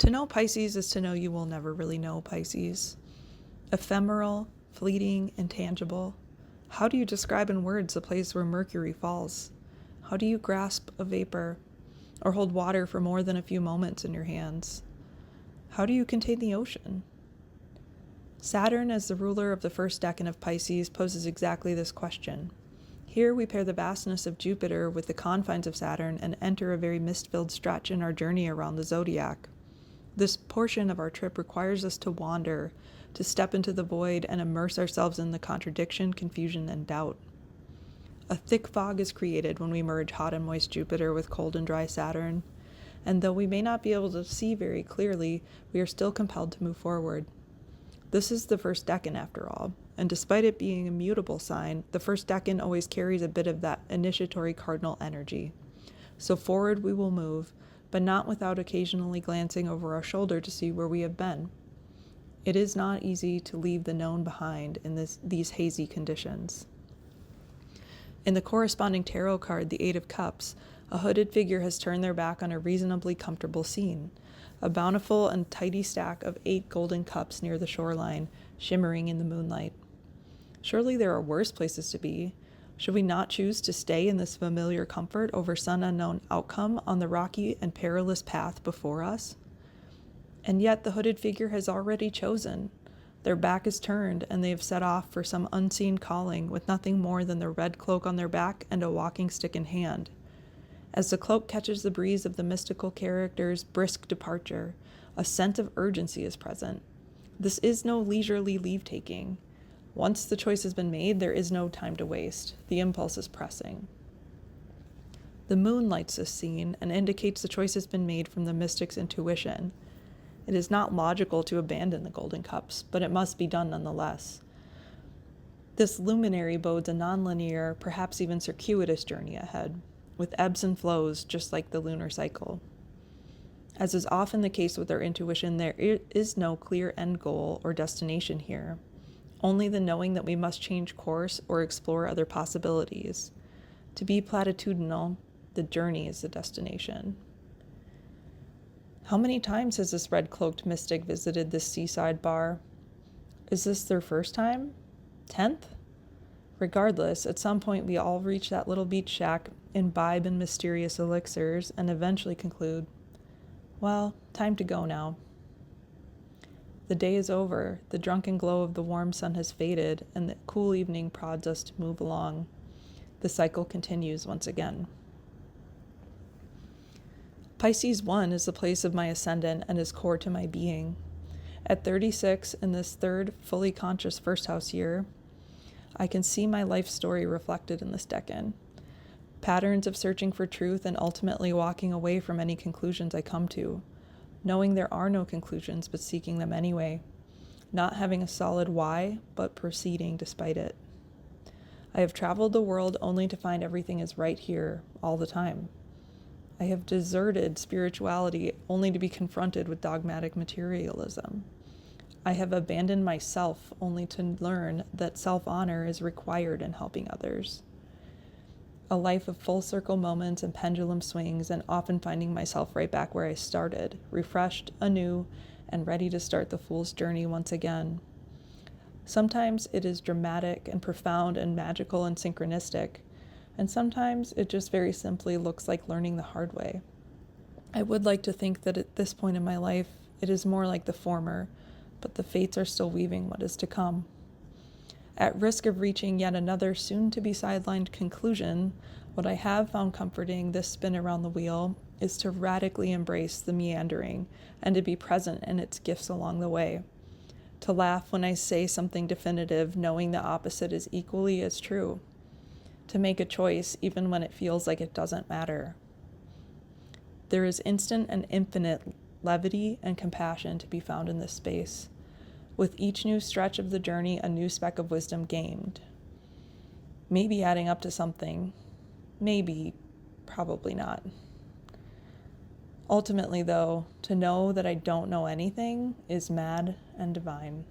To know Pisces is to know you will never really know Pisces. Ephemeral, fleeting, intangible. How do you describe in words the place where Mercury falls? How do you grasp a vapor or hold water for more than a few moments in your hands? How do you contain the ocean? Saturn, as the ruler of the first decan of Pisces, poses exactly this question. Here we pair the vastness of Jupiter with the confines of Saturn and enter a very mist-filled stretch in our journey around the zodiac. This portion of our trip requires us to wander, to step into the void and immerse ourselves in the contradiction, confusion, and doubt. A thick fog is created when we merge hot and moist Jupiter with cold and dry Saturn, and though we may not be able to see very clearly, we are still compelled to move forward. This is the first decan after all, and despite it being a mutable sign, the first decan always carries a bit of that initiatory cardinal energy. So forward we will move, but not without occasionally glancing over our shoulder to see where we have been. It is not easy to leave the known behind in these hazy conditions. In the corresponding tarot card, the Eight of Cups, a hooded figure has turned their back on a reasonably comfortable scene, a bountiful and tidy stack of 8 golden cups near the shoreline, shimmering in the moonlight. Surely there are worse places to be. Should we not choose to stay in this familiar comfort over some unknown outcome on the rocky and perilous path before us? And yet the hooded figure has already chosen. Their back is turned, and they have set off for some unseen calling with nothing more than their red cloak on their back and a walking stick in hand. As the cloak catches the breeze of the mystical character's brisk departure, a sense of urgency is present. This is no leisurely leave-taking. Once the choice has been made, there is no time to waste. The impulse is pressing. The moon lights this scene and indicates the choice has been made from the mystic's intuition. It is not logical to abandon the golden cups, but it must be done nonetheless. This luminary bodes a nonlinear, perhaps even circuitous journey ahead, with ebbs and flows just like the lunar cycle. As is often the case with our intuition, there is no clear end goal or destination here. Only the knowing that we must change course or explore other possibilities. To be platitudinal, the journey is the destination. How many times has this red-cloaked mystic visited this seaside bar? Is this their first time? 10th? Regardless, at some point we all reach that little beach shack, imbibe in mysterious elixirs, and eventually conclude, well, time to go now. The day is over, the drunken glow of the warm sun has faded, and the cool evening prods us to move along. The cycle continues once again. Pisces 1 is the place of my ascendant and is core to my being. At 36, in this third, fully conscious first house year, I can see my life story reflected in this decan. Patterns of searching for truth and ultimately walking away from any conclusions I come to. Knowing there are no conclusions, but seeking them anyway. Not having a solid why, but proceeding despite it. I have traveled the world only to find everything is right here, all the time. I have deserted spirituality only to be confronted with dogmatic materialism. I have abandoned myself only to learn that self-honor is required in helping others. A life of full circle moments and pendulum swings, and often finding myself right back where I started, refreshed, anew, and ready to start the fool's journey once again. Sometimes it is dramatic and profound and magical and synchronistic, and sometimes it just very simply looks like learning the hard way. I would like to think that at this point in my life, it is more like the former, but the fates are still weaving what is to come. At risk of reaching yet another soon-to-be sidelined conclusion, what I have found comforting this spin around the wheel is to radically embrace the meandering and to be present in its gifts along the way. To laugh when I say something definitive, knowing the opposite is equally as true. To make a choice even when it feels like it doesn't matter. There is instant and infinite levity and compassion to be found in this space. With each new stretch of the journey, a new speck of wisdom gained. Maybe adding up to something. Maybe, probably not. Ultimately, though, to know that I don't know anything is mad and divine.